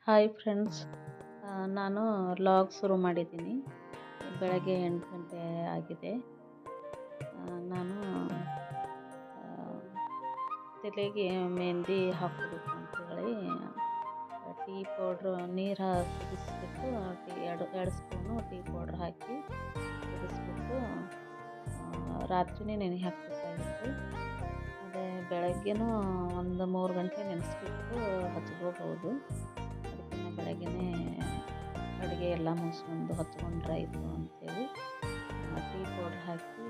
Hi friends, ನಾನು log ಶುರು ಮಾಡಿದ್ದೀನಿ. ಬೆಳಗ್ಗೆ 8 ಗಂಟೆ ಆಗಿದೆ. ನಾನು ತಲೆಗೆ ಮೆಹಂದಿ ಹಾಕೋಬೇಕು ಅಂತೇಳಿ ಟೀ ಪೌಡ್ರು ನೀರು ಕುದಿಸ್ಬಿಟ್ಟು ಎರಡು ಸ್ಪೂನು ಟೀ ಪೌಡ್ರ್ ಹಾಕಿ ಕುದಿಸ್ಬಿಟ್ಟು ರಾತ್ರಿನೇ ನೆನೆ ಹಾಕಬೇಕಾಗಿತ್ತು. ಅದೇ ಬೆಳಗ್ಗೆನೂ ಒಂದು 3 ಗಂಟೆ ನೆನೆಸ್ಬಿಟ್ಟು ಹಚ್ಕೋಬೋದು. ಅದಕ್ಕಿಂತ ಬೆಳಗ್ಗೆನೇ ಅಡುಗೆ ಎಲ್ಲ ಮುಗಿಸ್ಕೊಂಡು ಹಚ್ಕೊಂಡ್ರೆ ಆಯಿತು ಅಂಥೇಳಿ ಟೀ ಪೌಡ್ರ್ ಹಾಕಿ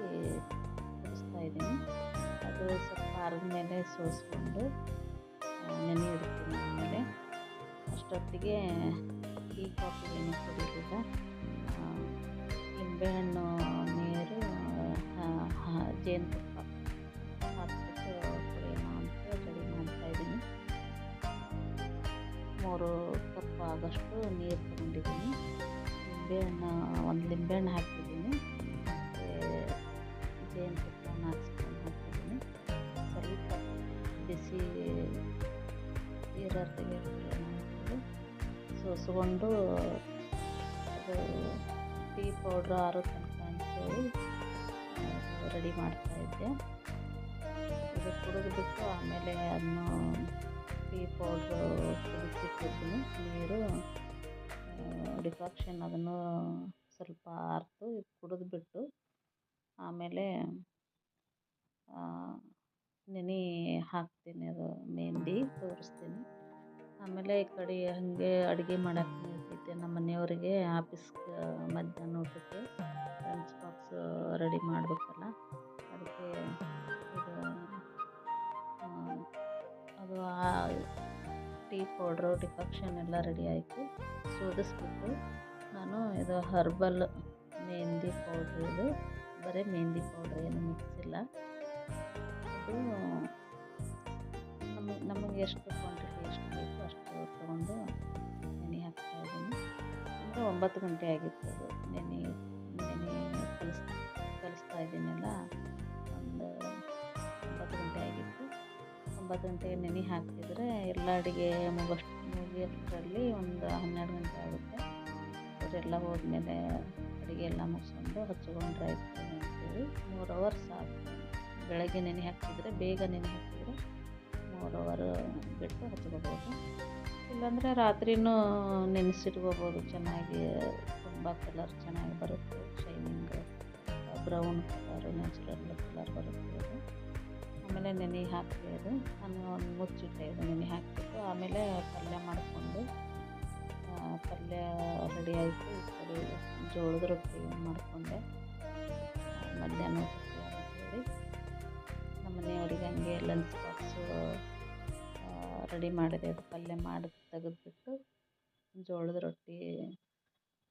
ಕುದಿಸ್ತಾ ಇದ್ದೀನಿ. ಅದು ಸ್ವಲ್ಪ ಆರಿದ ಮೇಲೆ ಸೋಸ್ಕೊಂಡು ನೆನೆ ಇಡ್ತೀನಿ. ಆಮೇಲೆ ಅಷ್ಟೊತ್ತಿಗೆ ಟೀ ಕಾಫಿ ಏನು ಕುಡಿಲಿಲ್ಲ, ಲಿಂಬೆಹಣ್ಣು ನೀರು ಜೇನುತುಪ್ಪ ಹಾಕ್ಬಿಟ್ಟು ಕುಡಿಯೋಣ ಅಂತ ರೆಡಿ ಮಾಡ್ತಾಯಿದ್ದೀನಿ. 3 ಕಪ್ ಆಗೋಷ್ಟು ನೀರು ತಗೊಂಡಿದ್ದೀನಿ. ಒಂದು ಲಿಂಬೆಹಣ್ಣು ಹಾಕಿದ್ದೀನಿ, ಮತ್ತು ಜೇನುತುಪ್ಪ 4 ಸ್ಪೂನ್ ಹಾಕಿದ್ದೀನಿ. ಸ್ವಲ್ಪ ಬಿಸಿ ನೀರಲ್ಲಿ ಸೋಸ್ಕೊಂಡು ಅದು ಟೀ ಪೌಡ್ರ್ ಆರೋ ತನಕ ಅಂತೇಳಿ ರೆಡಿ ಮಾಡ್ತಾಯಿದ್ದೆ. ಇದು ಕುಡಿದ್ಬಿಟ್ಟು ಆಮೇಲೆ ಅದನ್ನು ಟೀ ಪೌಡ್ರು ಕುದಿಸಿಟ್ಟಿದ್ದೀನಿ. ನೀರು ಡಿಕಾಕ್ಷನ್ ಅದನ್ನು ಸ್ವಲ್ಪ ಆರಿತು ಕುಡಿದ್ಬಿಟ್ಟು ಆಮೇಲೆ ನೆನೆ ಹಾಕ್ತೀನಿ. ಅದು ಮೆಹಂದಿ ತೋರಿಸ್ತೀನಿ. ಆಮೇಲೆ ಈ ಕಡೆ ಹಾಗೆ ಅಡುಗೆ ಮಾಡೋಕ್ಕೆ ನಿಲ್ತಿದ್ದೆ. ನಮ್ಮ ಮನೆಯವರಿಗೆ ಆಫೀಸ್ಗೆ ಮಧ್ಯಾಹ್ನ ಊಟಕ್ಕೆ ಲಂಚ್ ಬಾಕ್ಸ್ ರೆಡಿ ಮಾಡಬೇಕಲ್ಲ, ಅದಕ್ಕೆ ಅದು ಟೀ ಪೌಡ್ರು ಡಿಕಾಕ್ಷನ್ ಎಲ್ಲ ರೆಡಿ ಆಯಿತು. ಸೋದಿಸ್ಬಿಟ್ಟು ನಾನು ಇದು ಹರ್ಬಲ್ ಮೆಹಂದಿ ಪೌಡ್ರ್, ಇದು ಬರೀ ಮೆಹಂದಿ ಪೌಡ್ರ್, ಏನು ಮಿಕ್ಸ್ ಇಲ್ಲ. ಅದು ನಮಗೆ ಎಷ್ಟು ಕ್ವಾಂಟಿಟಿ ಎಷ್ಟು ಬೇಕು ಅಷ್ಟು ತೊಗೊಂಡು ನೆನೆ ಹಾಕ್ತಾಯಿದ್ದೀನಿ. ಅಂದರೆ 9 ಗಂಟೆ ಆಗಿತ್ತು. ಅದು ನೆನೆ ಕಲಿಸ್ತಾ ಇದ್ದೀನಲ್ಲ, ಒಂದು 9 ಗಂಟೆ ಆಗಿತ್ತು. 9 ಗಂಟೆಗೆ ನೆನೆ ಹಾಕಿದರೆ ಎಲ್ಲ ಅಡುಗೆ ಮುಗಿಯೋಷ್ಟರಲ್ಲಿ ಒಂದು 12 ಗಂಟೆ ಆಗುತ್ತೆ. ಅವರೆಲ್ಲ ಹೋದ್ಮೇಲೆ ಅಡುಗೆ ಎಲ್ಲ ಮುಗಿಸ್ಕೊಂಡು ಹಚ್ಕೊಂಡ್ರೆ ಆಯಿತು ಅಂತೇಳಿ 3 ಅವರ್ ಸಾಕು. ಬೆಳಗ್ಗೆ ನೆನೆ ಹಾಕಿದರೆ, ಬೇಗ ನೆನೆ ಹಾಕಿದರೆ 3 ಅವರ್ ಬಿಟ್ಟು ಹಚ್ಕೋಬೋದು. ಇಲ್ಲಾಂದರೆ ರಾತ್ರಿನೂ ನೆನೆಸಿಟ್ಕೋಬೋದು. ಚೆನ್ನಾಗಿ ತುಂಬ ಕಲರ್ ಚೆನ್ನಾಗಿ ಬರುತ್ತೆ, shining brown colour, natural colour ಬರುತ್ತೆ ಅದು. ಆಮೇಲೆ ನೆನೆ ಹಾಕಿ ಅದು ನಾನು ಒಂದು ಮುಚ್ಚಿಟ್ಟೆ. ಇದು ನೆನೆ ಹಾಕಿಬಿಟ್ಟು ಆಮೇಲೆ ಪಲ್ಯ ಮಾಡಿಕೊಂಡು ಪಲ್ಯ ರೆಡಿ ಆಯಿತು. ಈ ಕಡೆ ಜೋಳದ ರೊಟ್ಟಿ ಮಾಡಿಕೊಂಡೆ ಮಧ್ಯಾಹ್ನ ಊಟಕ್ಕೆ ಅಂತೇಳಿ. ನಮ್ಮ ಮನೆಯವರಿಗೆ ಹಂಗೆ ಲಂಚ್ ಬಾಕ್ಸು ರೆಡಿ ಮಾಡಿದೆ. ಅದು ಪಲ್ಯ ಮಾಡಿ ತೆಗೆದುಬಿಟ್ಟು ಜೋಳದ ರೊಟ್ಟಿ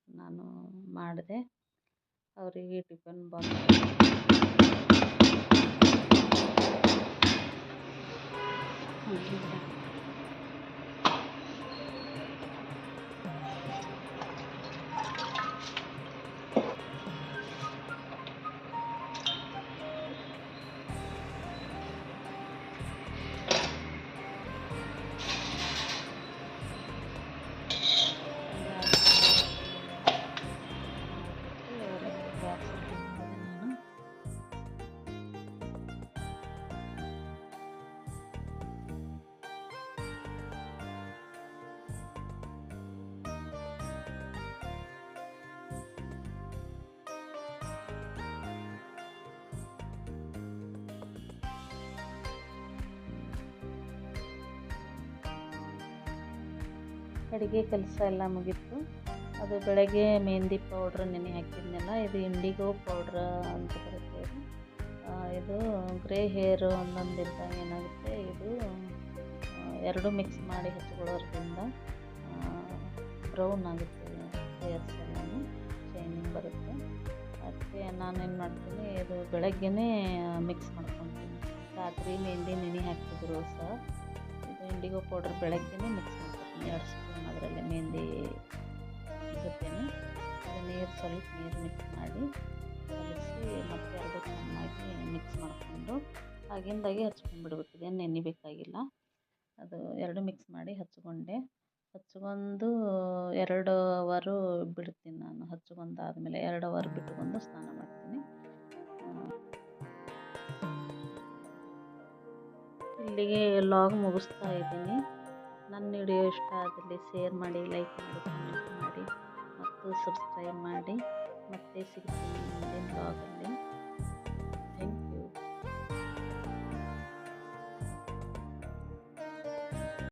ನಾನು ಮಾಡಿದೆ. ಅವರಿಗೆ ಟಿಫನ್ ಬಾಕ್ಸ್ ಅಡುಗೆ ಕೆಲಸ ಎಲ್ಲ ಮುಗೀತು. ಅದು ಬೆಳಗ್ಗೆ ಮೆಹಂದಿ ಪೌಡ್ರ್ ನೆನೆ ಹಾಕಿದ್ನೆಲ್ಲ, ಇದು ಇಂಡಿಗೋ ಪೌಡ್ರ್ ಅಂತ ಬರುತ್ತೆ. ಇದು ಗ್ರೇ ಹೇರು ಒಂದೊಂದಿದ್ದಾಗ ಏನಾಗುತ್ತೆ, ಇದು 2 ಮಿಕ್ಸ್ ಮಾಡಿ ಹಚ್ಕೊಳ್ಳೋದ್ರಿಂದ ಬ್ರೌನ್ ಆಗುತ್ತೆ ಹೇರ್ಸ್ ಎಲ್ಲನೂ, ಶೈನಿಂಗ್ ಬರುತ್ತೆ. ಅದಕ್ಕೆ ನಾನೇನು ಮಾಡ್ತೀನಿ, ಇದು ಬೆಳಗ್ಗೆನೇ ಮಿಕ್ಸ್ ಮಾಡ್ಕೊತೀನಿ. ರಾತ್ರಿ ಮೆಹಂದಿ ನೆನೆ ಹಾಕಿದ್ರು ಸಹ ಇದು ಇಂಡಿಗೋ ಪೌಡ್ರ್ ಬೆಳಗ್ಗೆನೇ ಮಿಕ್ಸ್ ಮಾಡ್ಕೊತೀನಿ. 2 ಸ್ಪೂನ್ ಅದರಲ್ಲಿ ಮೆಹಂದಿ ಜೊತೆನೆ ನೀರು ಸ್ವಲ್ಪ ಮಿಕ್ಸ್ ಮಾಡಿ ಕಲಿಸಿ ಮತ್ತೆ ಅದು ಚೆನ್ನಾಗಿ ಮಿಕ್ಸ್ ಮಾಡಿಕೊಂಡು ಆಗಿಂದಾಗೆ ಹಚ್ಕೊಂಡ್ಬಿಡ್ಬೇಕು. ಇದೇನು ನೆನೆಬೇಕಾಗಿಲ್ಲ. ಅದು 2 ಮಿಕ್ಸ್ ಮಾಡಿ ಹಚ್ಕೊಂಡೆ. ಹಚ್ಕೊಂಡು 2 ಅವರು ಬಿಡ್ತೀನಿ ನಾನು. ಹಚ್ಕೊಂಡಾದ್ಮೇಲೆ 2 ಅವರ್ ಬಿಟ್ಕೊಂಡು ಸ್ನಾನ ಮಾಡ್ತೀನಿ. ಇಲ್ಲಿಗೆ ಲಾಗ್ ಮುಗಿಸ್ತಾ ಇದ್ದೀನಿ. ನನ್ನ ವಿಡಿಯೋ ಇಷ್ಟ ಆದಲ್ಲಿ ಶೇರ್ ಮಾಡಿ, ಲೈಕ್ ಮಾಡಿ, ಕಮೆಂಟ್ ಮಾಡಿ ಮತ್ತು ಸಬ್ಸ್ಕ್ರೈಬ್ ಮಾಡಿ. ಮತ್ತೆ ಸಿಗ್ತೀನಿ ಮುಂದಿನ ಲಾಗಲ್ಲಿ.